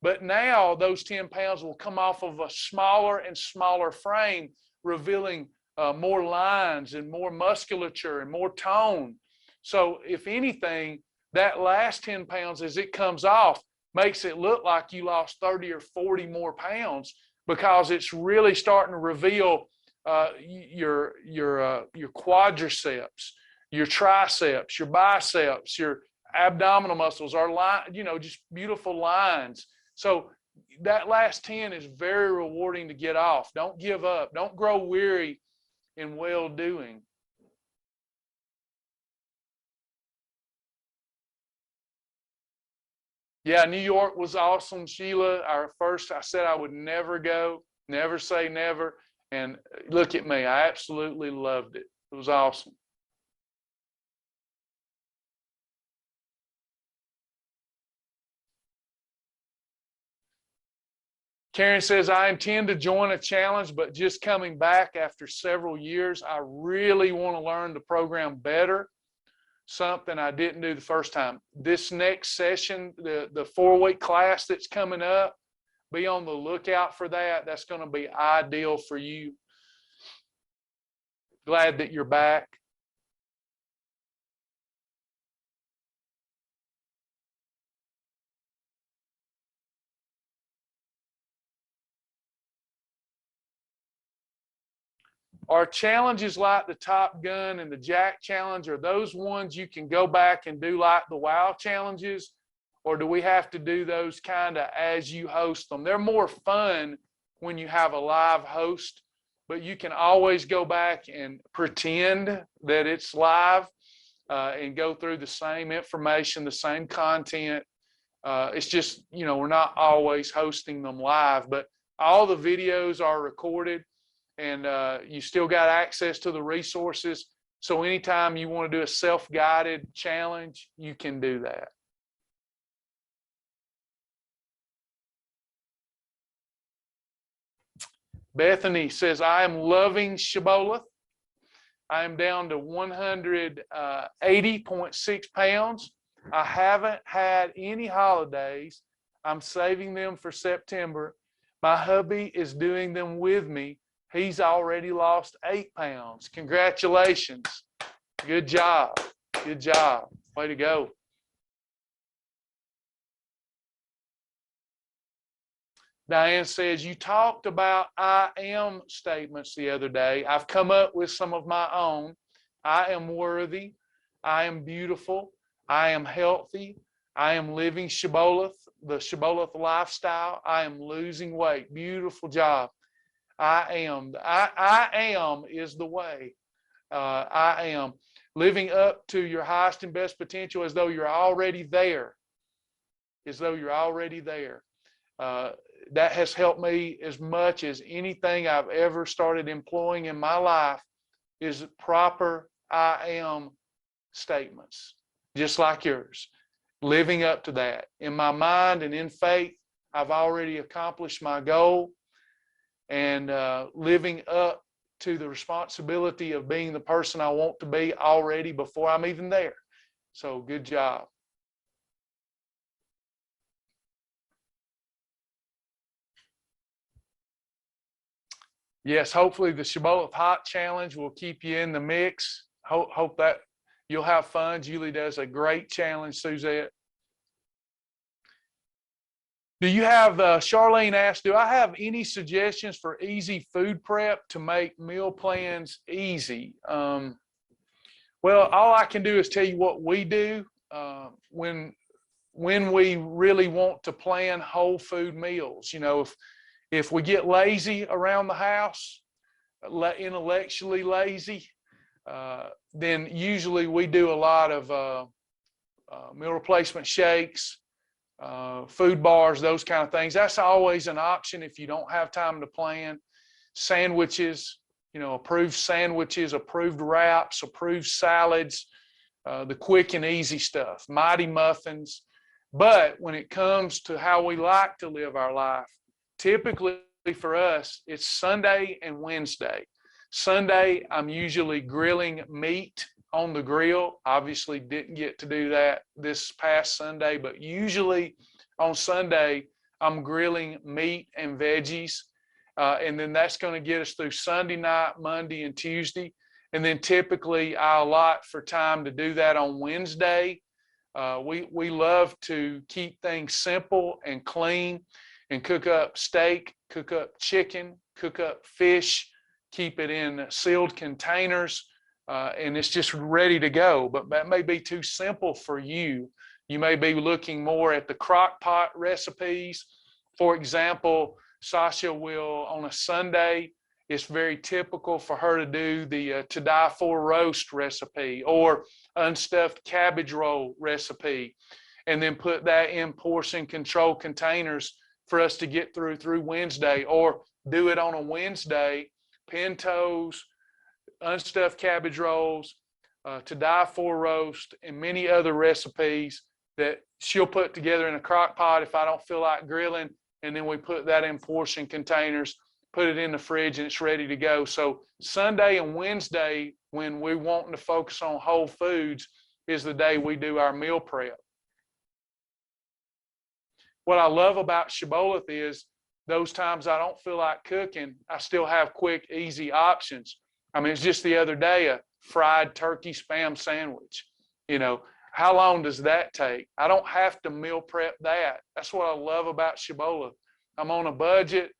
But now those 10 pounds will come off of a smaller and smaller frame, revealing more lines and more musculature and more tone. So if anything, that last 10 pounds, as it comes off, makes it look like you lost 30 or 40 more pounds, because it's really starting to reveal your quadriceps, your triceps, your biceps, your abdominal muscles are just beautiful lines. So that last 10 is very rewarding to get off. Don't give up. Don't grow weary in well-doing. Yeah, New York was awesome, Sheila. I said I would never go, never say never. And look at me, I absolutely loved it. It was awesome. Karen says, I intend to join a challenge, but just coming back after several years, I really want to learn the program better. Something I didn't do the first time. This next session, the 4-week class that's coming up, be on the lookout for that. That's going to be ideal for you. Glad that you're back. Are challenges like the Top Gun and the Jack Challenge, are those ones you can go back and do like the WOW challenges? Or do we have to do those kind of as you host them? They're more fun when you have a live host, but you can always go back and pretend that it's live and go through the same information, the same content. It's just, we're not always hosting them live, but all the videos are recorded. And you still got access to the resources. So anytime you want to do a self-guided challenge, you can do that. Bethany says, I am loving Shibboleth. I am down to 180.6 pounds. I haven't had any holidays. I'm saving them for September. My hubby is doing them with me. He's already lost 8 pounds. Congratulations. Good job. Good job. Way to go. Diane says, you talked about I am statements the other day. I've come up with some of my own. I am worthy. I am beautiful. I am healthy. I am living Shibboleth, the Shibboleth lifestyle. I am losing weight. Beautiful job. I am is the way. I am living up to your highest and best potential as though you're already there. As though you're already there. That has helped me as much as anything I've ever started employing in my life is proper I am statements, just like yours. Living up to that. In my mind and in faith, I've already accomplished my goal. And living up to the responsibility of being the person I want to be already before I'm even there. So good job. Yes, hopefully the Shibboleth Hot Challenge will keep you in the mix. Hope that you'll have fun. Julie does a great challenge, Suzette. Do you have, Charlene asked, do I have any suggestions for easy food prep to make meal plans easy? Well, all I can do is tell you what we do when we really want to plan whole food meals. If we get lazy around the house, intellectually lazy, then usually we do a lot of meal replacement shakes, food bars, those kind of things. That's always an option if you don't have time to plan. Sandwiches, approved sandwiches, approved wraps, approved salads, the quick and easy stuff. Mighty muffins, But when it comes to how we like to live our life, typically for us, it's Sunday and Wednesday. Sunday, I'm usually grilling meat on the grill. Obviously didn't get to do that this past Sunday, but usually on Sunday, I'm grilling meat and veggies. And then that's going to get us through Sunday night, Monday, and Tuesday. And then typically I allot for time to do that on Wednesday. We love to keep things simple and clean and cook up steak, cook up chicken, cook up fish, keep it in sealed containers, and it's just ready to go. But that may be too simple for you. You may be looking more at the crock pot recipes. For example, Sasha will, on a Sunday, it's very typical for her to do the to die for roast recipe or unstuffed cabbage roll recipe, and then put that in portion control containers for us to get through Wednesday, or do it on a Wednesday, pintos, unstuffed cabbage rolls, to die for roast, and many other recipes that she'll put together in a crock pot if I don't feel like grilling, and then we put that in portion containers, put it in the fridge, and it's ready to go. So Sunday and Wednesday, when we're wanting to focus on whole foods, is the day we do our meal prep. What I love about Shibboleth is those times I don't feel like cooking, I still have quick, easy options. I mean, it's just the other day, a fried turkey spam sandwich. You know, how long does that take? I don't have to meal prep that. That's what I love about Shibboleth. I'm on a budget.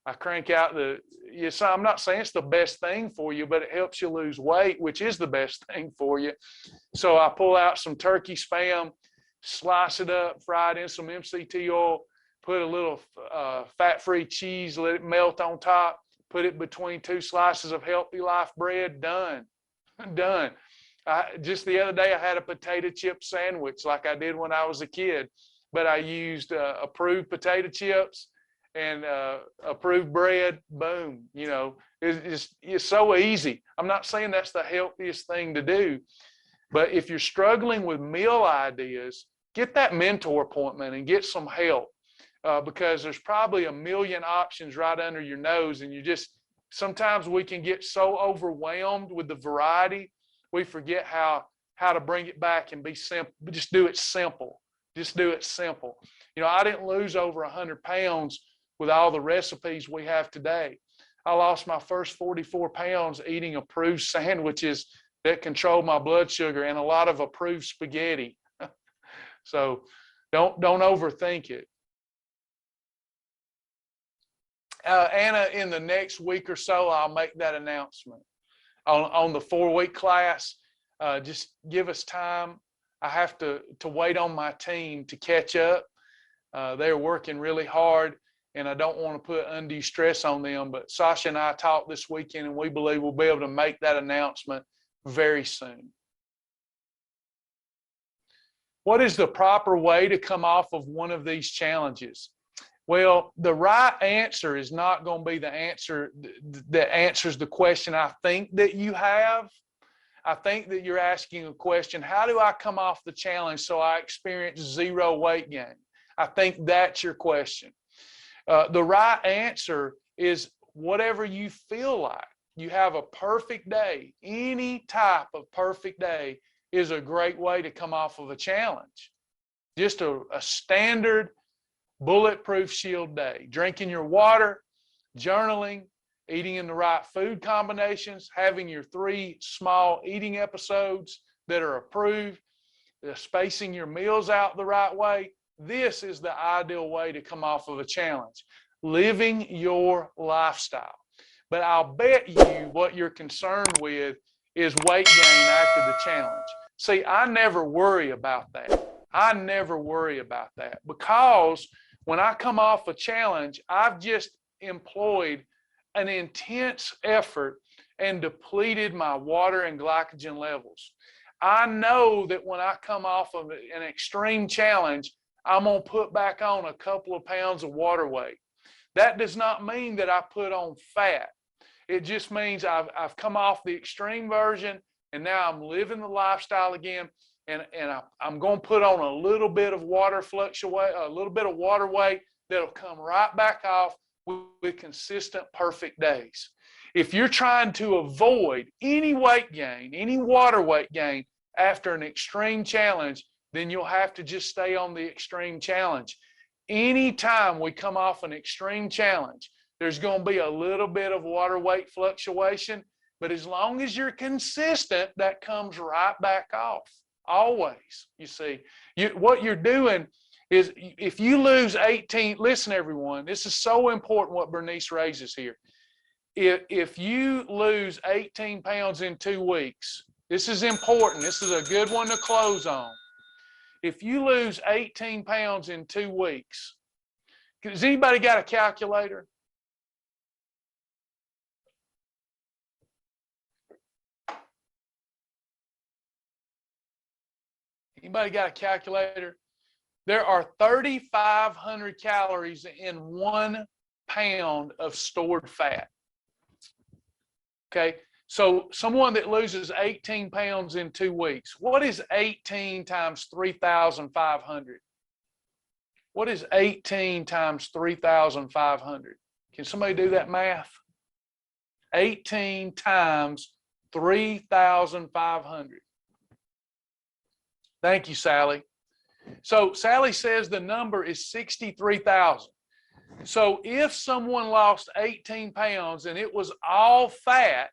I crank out yes, I'm not saying it's the best thing for you, but it helps you lose weight, which is the best thing for you. So I pull out some turkey spam, slice it up, fry it in some MCT oil, put a little fat-free cheese, let it melt on top, put it between 2 slices of Healthy Life bread, done. Done. Just the other day, I had a potato chip sandwich like I did when I was a kid, but I used approved potato chips and approved bread. Boom. You know, it's so easy. I'm not saying that's the healthiest thing to do, but if you're struggling with meal ideas, get that mentor appointment and get some help, because there's probably a million options right under your nose, and sometimes we can get so overwhelmed with the variety, we forget how to bring it back and be simple. Just do it simple. Just do it simple. You know, I didn't lose over 100 pounds with all the recipes we have today. I lost my first 44 pounds eating approved sandwiches that control my blood sugar and a lot of approved spaghetti. So don't overthink it. Anna, in the next week or so, I'll make that announcement on the 4-week class. Just give us time. I have to wait on my team to catch up. They're working really hard, and I don't want to put undue stress on them. But Sasha and I talked this weekend, and we believe we'll be able to make that announcement very soon. What is the proper way to come off of one of these challenges? Well, the right answer is not going to be the answer that answers the question I think that you have. I think that you're asking a question, how do I come off the challenge so I experience 0 weight gain? I think that's your question. The right answer is whatever you feel like. You have a perfect day. Any type of perfect day is a great way to come off of a challenge. Just a standard bulletproof shield day. Drinking your water, journaling, eating in the right food combinations, having your 3 small eating episodes that are approved, spacing your meals out the right way. This is the ideal way to come off of a challenge. Living your lifestyle. But I'll bet you what you're concerned with is weight gain after the challenge. See, I never worry about that. I never worry about that, because when I come off a challenge, I've just employed an intense effort and depleted my water and glycogen levels. I know that when I come off of an extreme challenge, I'm going to put back on a couple of pounds of water weight. That does not mean that I put on fat. It just means I've come off the extreme version, and now I'm living the lifestyle again. I'm going to put on a little bit of water fluctuate, a little bit of water weight that'll come right back off with consistent, perfect days. If you're trying to avoid any weight gain, any water weight gain after an extreme challenge, then you'll have to just stay on the extreme challenge. Anytime we come off an extreme challenge, there's going to be a little bit of water weight fluctuation, but as long as you're consistent, that comes right back off. Always, you see. What you're doing is, if you lose 18, listen everyone, this is so important what Bernice raises here. If you lose 18 pounds in 2 weeks, this is important. This is a good one to close on. If you lose 18 pounds in 2 weeks, has anybody got a calculator? Anybody got a calculator? There are 3,500 calories in 1 pound of stored fat. Okay, so someone that loses 18 pounds in 2 weeks, what is 18 times 3,500? What is 18 times 3,500? Can somebody do that math? 18 times 3,500. Thank you, Sally. So Sally says the number is 63,000. So if someone lost 18 pounds and it was all fat,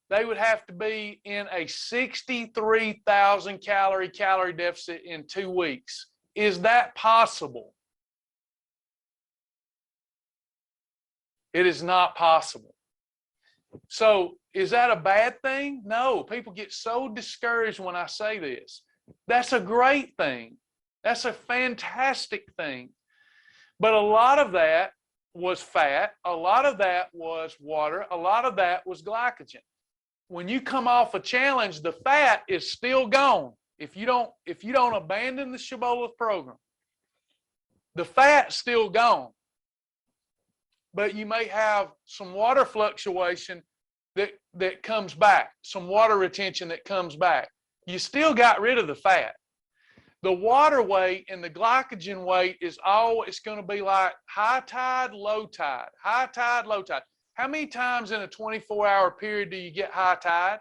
they would have to be in a 63,000 calorie deficit in 2 weeks. Is that possible? It is not possible. So is that a bad thing? No, people get so discouraged when I say this. That's a great thing. That's a fantastic thing. But a lot of that was fat. A lot of that was water. A lot of that was glycogen. When you come off a challenge, the fat is still gone. If you don't abandon the Shibboleth program, the fat's still gone. But you may have some water fluctuation that comes back, some water retention that comes back. You still got rid of the fat. The water weight and the glycogen weight is always going to be like high tide, low tide, high tide, low tide. How many times in a 24-hour period do you get high tide?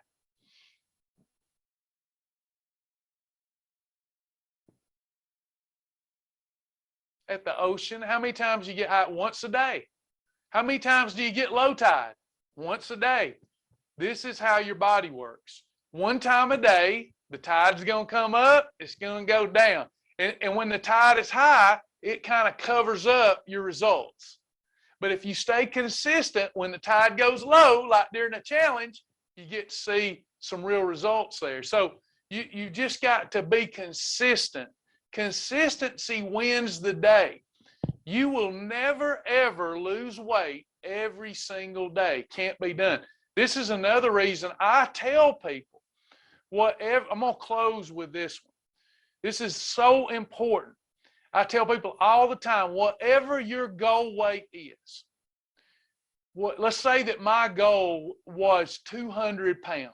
At the ocean, how many times do you get high? Once a day. How many times do you get low tide? Once a day. This is how your body works. One time a day, the tide's going to come up, it's going to go down. And when the tide is high, it kind of covers up your results. But if you stay consistent, when the tide goes low, like during a challenge, you get to see some real results there. So you just got to be consistent. Consistency wins the day. You will never, ever lose weight every single day. Can't be done. This is another reason I tell people, whatever, I'm going to close with this one. This is so important. I tell people all the time, whatever your goal weight is, let's say that my goal was 200 pounds.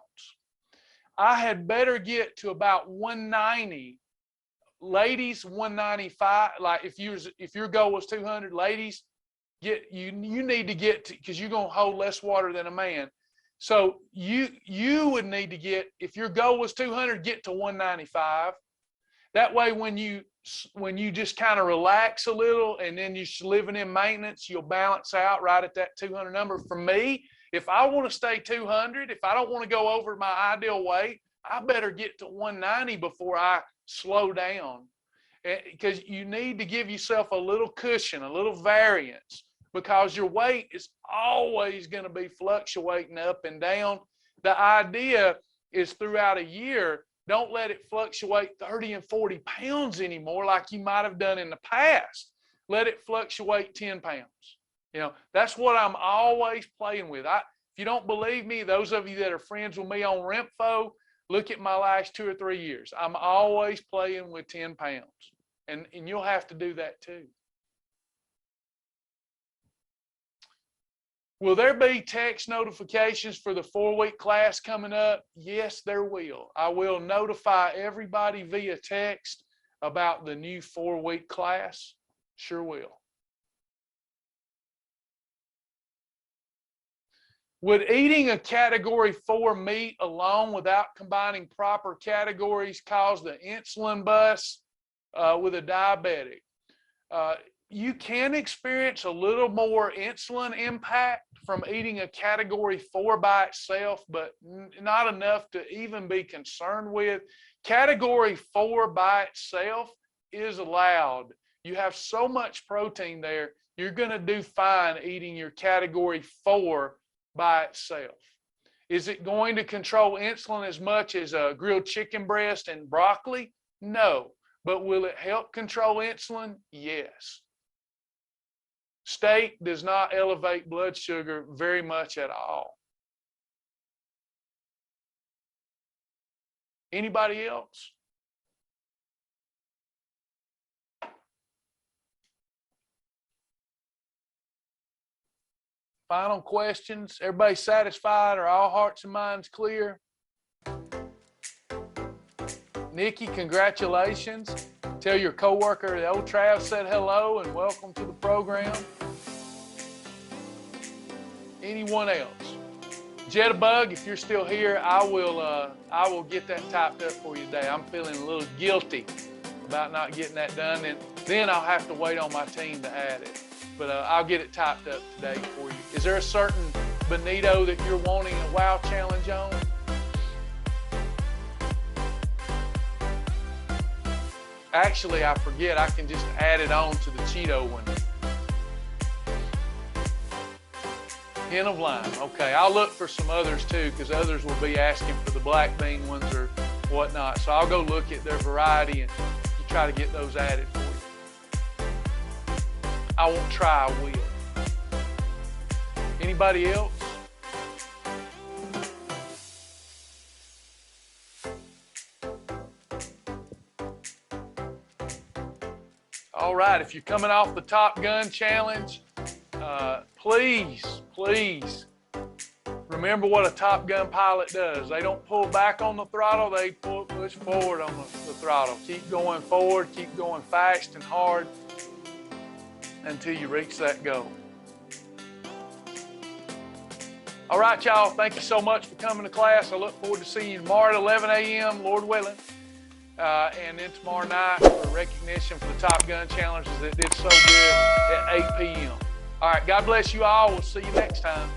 I had better get to about 190. Ladies, 195. Like if your goal was 200, ladies, you need to get to, because you're going to hold less water than a man. So you would need to get, if your goal was 200, get to 195. That way, when you just kind of relax a little and then you're living in maintenance, you'll balance out right at that 200 number. For me, if I want to stay 200, if I don't want to go over my ideal weight, I better get to 190 before I slow down, because you need to give yourself a little cushion, a little variance, because your weight is always going to be fluctuating up and down. The idea is throughout a year, don't let it fluctuate 30 and 40 pounds anymore like you might have done in the past. Let it fluctuate 10 pounds. You know, that's what I'm always playing with. If you don't believe me, those of you that are friends with me on Rempho, look at my last 2 or 3 years. I'm always playing with 10 pounds. And you'll have to do that too. Will there be text notifications for the 4-week class coming up? Yes, there will. I will notify everybody via text about the new 4-week class. Sure will. Would eating a category 4 meat alone without combining proper categories cause the insulin bust with a diabetic? You can experience a little more insulin impact from eating a category 4 by itself, but not enough to even be concerned with. Category 4 by itself is allowed. You have so much protein there, you're going to do fine eating your category 4 by itself. Is it going to control insulin as much as a grilled chicken breast and broccoli? No. But will it help control insulin? Yes. Steak does not elevate blood sugar very much at all. Anybody else? Final questions? Everybody satisfied? Are all hearts and minds clear? Nikki, congratulations. Tell your coworker that old Trav said hello and welcome to the program. Anyone else? Jitterbug, if you're still here, I will get that typed up for you today. I'm feeling a little guilty about not getting that done, and then I'll have to wait on my team to add it. But I'll get it typed up today for you. Is there a certain bonito that you're wanting a wow challenge on? Actually, I forget, I can just add it on to the Cheeto one. Hint of lime. Okay, I'll look for some others too, because others will be asking for the black bean ones or whatnot. So I'll go look at their variety and try to get those added for you. I won't try, I will. Anybody else? All right, if you're coming off the Top Gun challenge, please remember what a Top Gun pilot does. They don't pull back on the throttle, they push forward on the throttle. Keep going forward, keep going fast and hard until you reach that goal. All right, y'all, thank you so much for coming to class. I look forward to seeing you tomorrow at 11 a.m., Lord willing. And then tomorrow night for recognition for the Top Gun challenges that did so good at 8 p.m. All right, God bless you all. We'll see you next time.